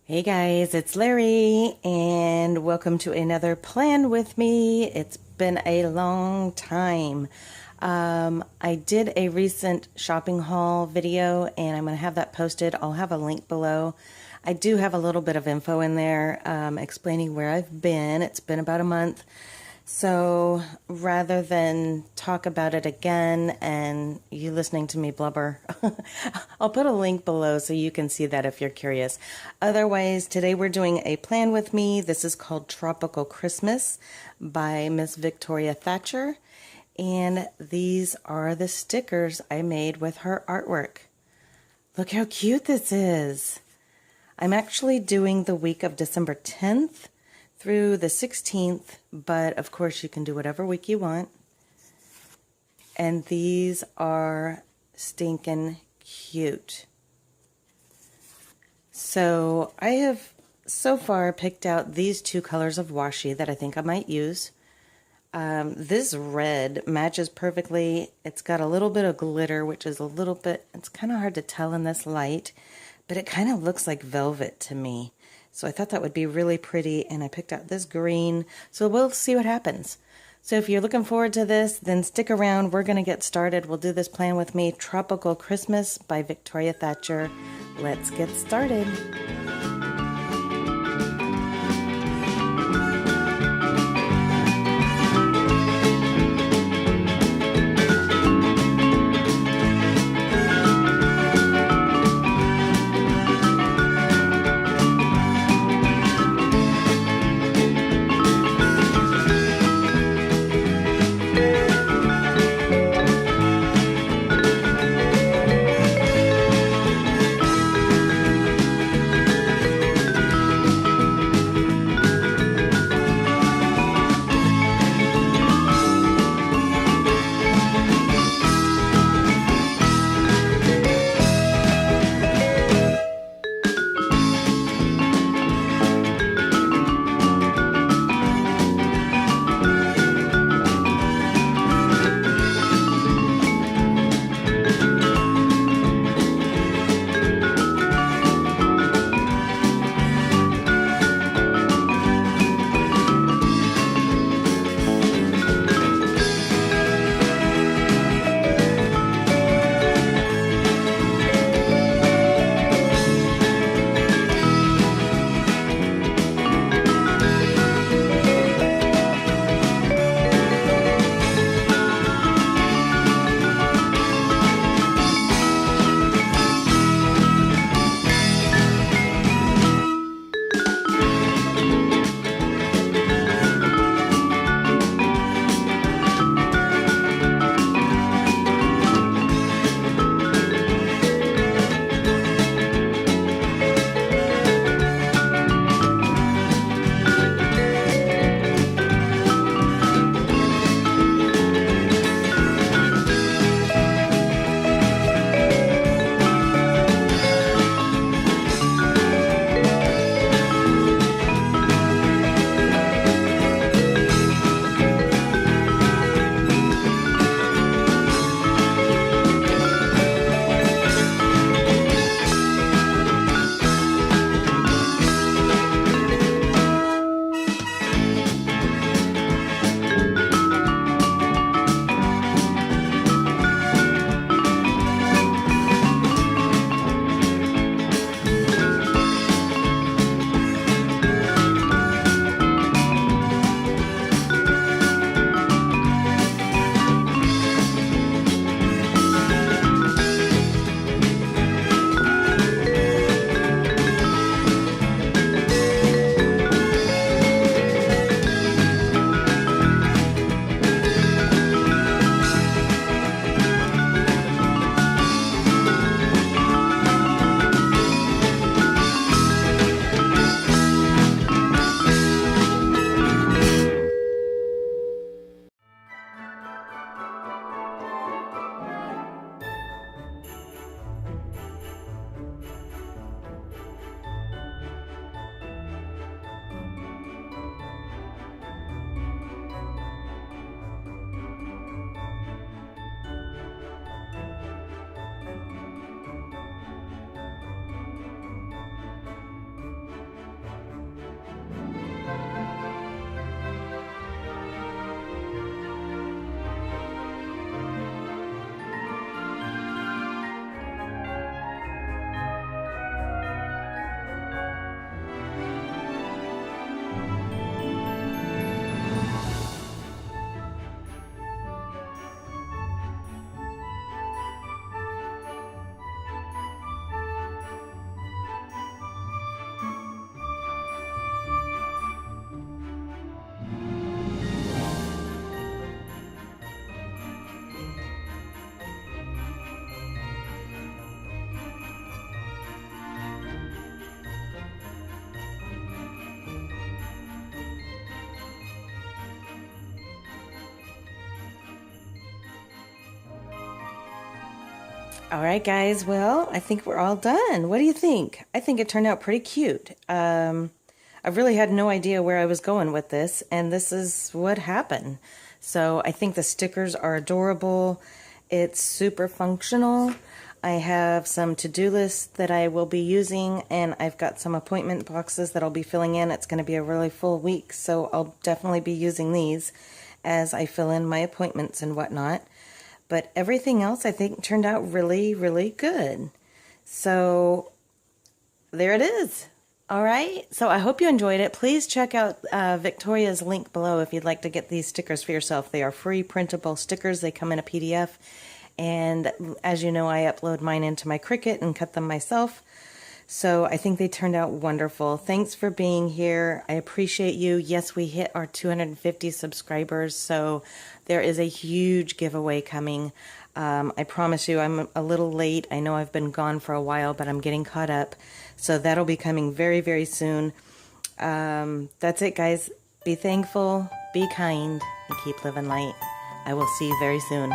Hey guys, it's Larry, and welcome to another plan with me. It's been a long time. I did a recent shopping haul video, and I'm going to have that posted. I'll have a link below. I do have a little bit of info in there explaining where I've been. It's been about a month. So rather than talk about it again and you listening to me blubber, I'll put a link below so you can see that if you're curious. Otherwise, today we're doing a plan with me. This is called Tropical Christmas by Miss Victoria Thatcher. And these are the stickers I made with her artwork. Look how cute this is. I'm actually doing the week of December 10th through the 16th, but of course you can do whatever week you want. And these are stinking cute. So I have so far picked out these two colors of washi that I think I might use. This red matches perfectly. It's got a little bit of glitter, which is a little bit, it's kind of hard to tell in this light, but it kind of looks like velvet to me. So I thought that would be really pretty, and I picked out this green, so we'll see what happens. So if you're looking forward to this, then stick around. We're going to get started. We'll do this plan with me, Tropical Christmas by Victoria Thatcher. Let's get started. All right, guys. Well, I think we're all done. What do you think? I think it turned out pretty cute. I really had no idea where I was going with this, and this is what happened. So I think the stickers are adorable. It's super functional. I have some to-do lists that I will be using, and I've got some appointment boxes that I'll be filling in. It's going to be a really full week, so I'll definitely be using these as I fill in my appointments and whatnot. But everything else I think turned out really, really good. So there it is. All right. So I hope you enjoyed it. Please check out Victoria's link below if you'd like to get these stickers for yourself. They are free printable stickers. They come in a PDF. And as you know, I upload mine into my Cricut and cut them myself. So I think they turned out wonderful. Thanks for being here. I appreciate you. Yes, we hit our 250 subscribers, so there is a huge giveaway coming. I promise you I'm a little late. I know I've been gone for a while, but I'm getting caught up. So that'll be coming very, very soon. That's it, guys. Be thankful, be kind, and keep living light. I will see you very soon.